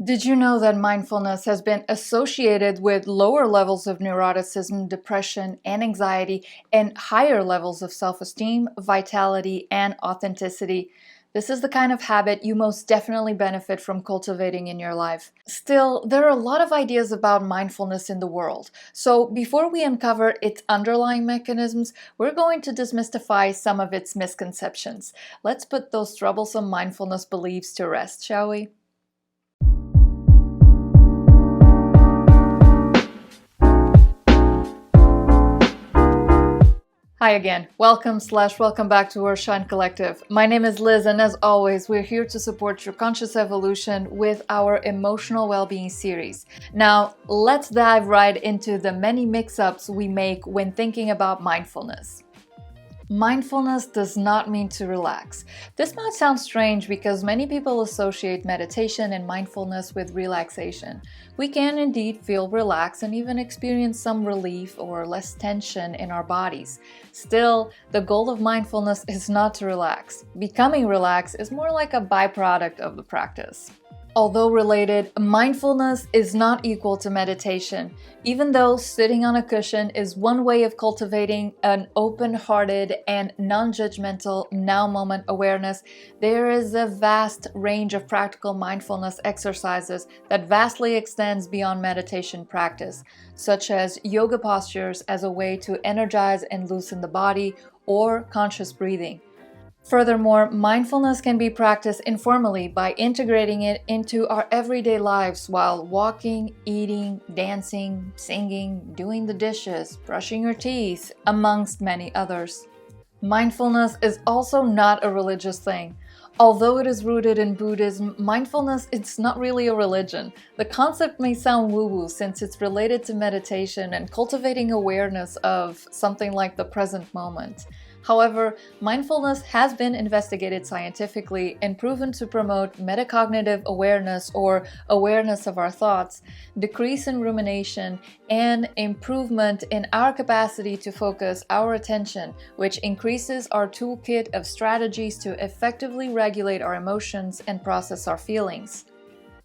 Did you know that mindfulness has been associated with lower levels of neuroticism, depression, and anxiety, and higher levels of self-esteem, vitality, and authenticity? This is the kind of habit you most definitely benefit from cultivating in your life. Still, there are a lot of ideas about mindfulness in the world. So before we uncover its underlying mechanisms, we're going to demystify some of its misconceptions. Let's put those troublesome mindfulness beliefs to rest, shall we? Hi again. Welcome back to our Shine Collective. My name is Liz, and as always, we're here to support your conscious evolution with our emotional well-being series. Now, let's dive right into the many mix-ups we make when thinking about mindfulness. Mindfulness does not mean to relax. This might sound strange because many people associate meditation and mindfulness with relaxation. We can indeed feel relaxed and even experience some relief or less tension in our bodies. Still, the goal of mindfulness is not to relax. Becoming relaxed is more like a byproduct of the practice. Although related, mindfulness is not equal to meditation. Even though sitting on a cushion is one way of cultivating an open-hearted and non-judgmental now-moment awareness, there is a vast range of practical mindfulness exercises that vastly extends beyond meditation practice, such as yoga postures as a way to energize and loosen the body, or conscious breathing. Furthermore, mindfulness can be practiced informally by integrating it into our everyday lives while walking, eating, dancing, singing, doing the dishes, brushing your teeth, amongst many others. Mindfulness is also not a religious thing. Although it is rooted in Buddhism, mindfulness is not really a religion. The concept may sound woo-woo since it's related to meditation and cultivating awareness of something like the present moment. However, mindfulness has been investigated scientifically and proven to promote metacognitive awareness or awareness of our thoughts, decrease in rumination, and improvement in our capacity to focus our attention, which increases our toolkit of strategies to effectively regulate our emotions and process our feelings.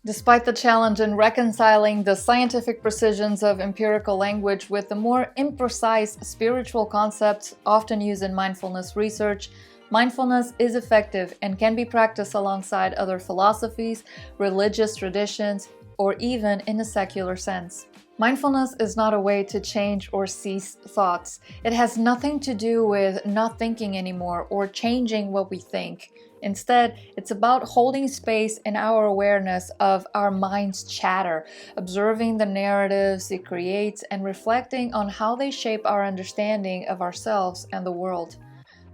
Despite the challenge in reconciling the scientific precisions of empirical language with the more imprecise spiritual concepts often used in mindfulness research, mindfulness is effective and can be practiced alongside other philosophies, religious traditions, or even in a secular sense. Mindfulness is not a way to change or cease thoughts. It has nothing to do with not thinking anymore or changing what we think. Instead, it's about holding space in our awareness of our mind's chatter, observing the narratives it creates, and reflecting on how they shape our understanding of ourselves and the world.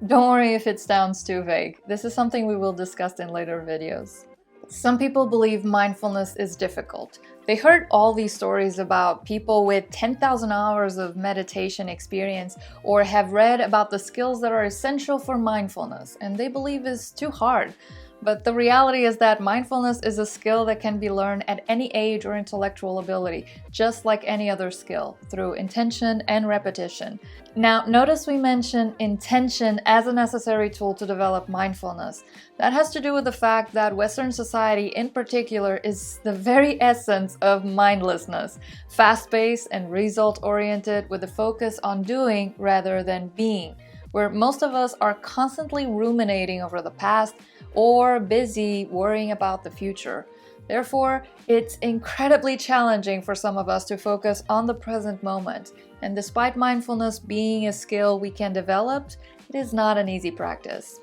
Don't worry if it sounds too vague. This is something we will discuss in later videos. Some people believe mindfulness is difficult. They heard all these stories about people with 10,000 hours of meditation experience or have read about the skills that are essential for mindfulness and they believe is too hard. But the reality is that mindfulness is a skill that can be learned at any age or intellectual ability, just like any other skill, through intention and repetition. Now, notice we mention intention as a necessary tool to develop mindfulness. That has to do with the fact that Western society in particular is the very essence of mindlessness, fast-paced and result-oriented with a focus on doing rather than being, where most of us are constantly ruminating over the past or busy worrying about the future. Therefore, it's incredibly challenging for some of us to focus on the present moment. And despite mindfulness being a skill we can develop, it is not an easy practice.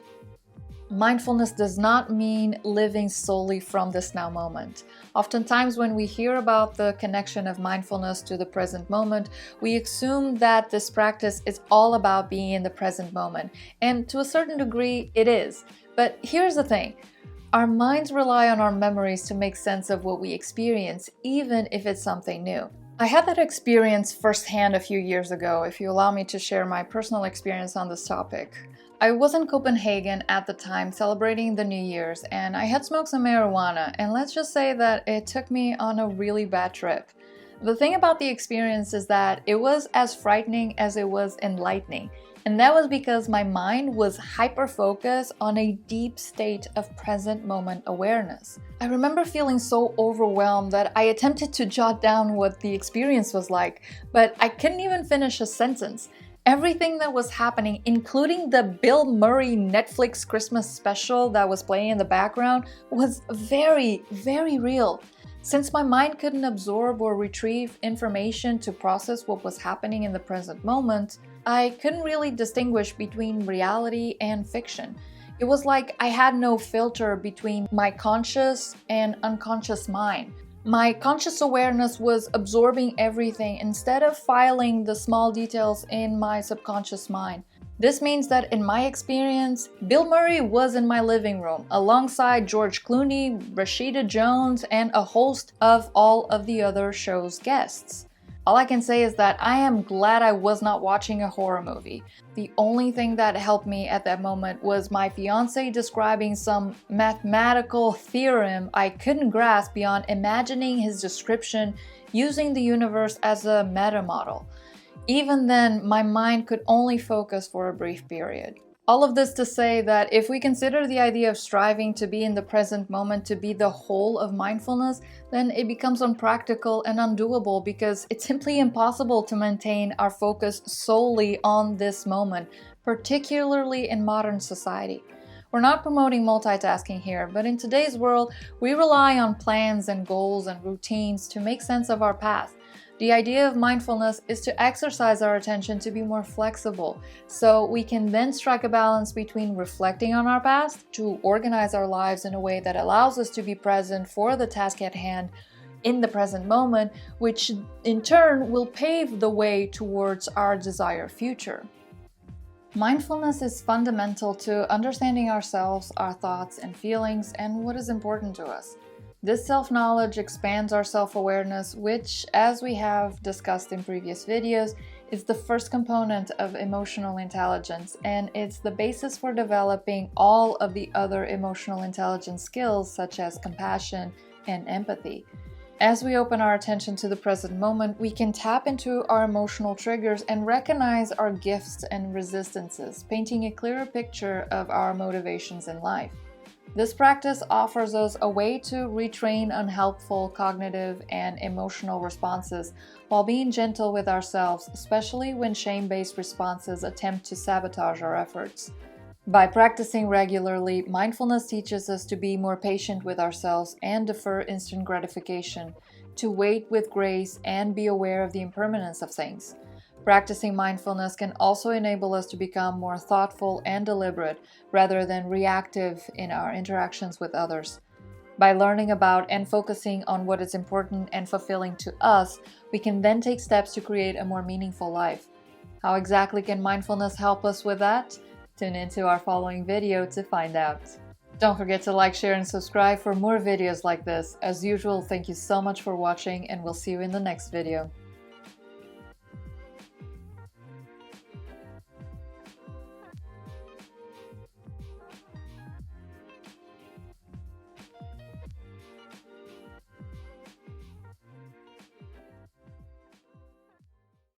Mindfulness does not mean living solely from this now moment. Oftentimes when we hear about the connection of mindfulness to the present moment, we assume that this practice is all about being in the present moment. And to a certain degree, it is. But here's the thing. Our minds rely on our memories to make sense of what we experience, even if it's something new. I had that experience firsthand a few years ago, if you allow me to share my personal experience on this topic. I was in Copenhagen at the time celebrating the New Year's and I had smoked some marijuana, and let's just say that it took me on a really bad trip. The thing about the experience is that it was as frightening as it was enlightening. And that was because my mind was hyper-focused on a deep state of present moment awareness. I remember feeling so overwhelmed that I attempted to jot down what the experience was like, but I couldn't even finish a sentence. Everything that was happening, including the Bill Murray Netflix Christmas special that was playing in the background, was very, very real. Since my mind couldn't absorb or retrieve information to process what was happening in the present moment, I couldn't really distinguish between reality and fiction. It was like I had no filter between my conscious and unconscious mind. My conscious awareness was absorbing everything instead of filing the small details in my subconscious mind. This means that in my experience, Bill Murray was in my living room alongside George Clooney, Rashida Jones, and a host of all of the other show's guests. All I can say is that I am glad I was not watching a horror movie. The only thing that helped me at that moment was my fiance describing some mathematical theorem I couldn't grasp beyond imagining his description using the universe as a meta model. Even then, my mind could only focus for a brief period. All of this to say that if we consider the idea of striving to be in the present moment to be the whole of mindfulness, then it becomes unpractical and undoable because it's simply impossible to maintain our focus solely on this moment, particularly in modern society. We're not promoting multitasking here, but in today's world, we rely on plans and goals and routines to make sense of our path. The idea of mindfulness is to exercise our attention to be more flexible, so we can then strike a balance between reflecting on our past, to organize our lives in a way that allows us to be present for the task at hand in the present moment, which in turn will pave the way towards our desired future. Mindfulness is fundamental to understanding ourselves, our thoughts and feelings, and what is important to us. This self-knowledge expands our self-awareness, which, as we have discussed in previous videos, is the first component of emotional intelligence, and it's the basis for developing all of the other emotional intelligence skills such as compassion and empathy. As we open our attention to the present moment, we can tap into our emotional triggers and recognize our gifts and resistances, painting a clearer picture of our motivations in life. This practice offers us a way to retrain unhelpful cognitive and emotional responses while being gentle with ourselves, especially when shame-based responses attempt to sabotage our efforts. By practicing regularly, mindfulness teaches us to be more patient with ourselves and defer instant gratification, to wait with grace and be aware of the impermanence of things. Practicing mindfulness can also enable us to become more thoughtful and deliberate rather than reactive in our interactions with others. By learning about and focusing on what is important and fulfilling to us, we can then take steps to create a more meaningful life. How exactly can mindfulness help us with that? Tune into our following video to find out. Don't forget to like, share, and subscribe for more videos like this. As usual, thank you so much for watching, and we'll see you in the next video.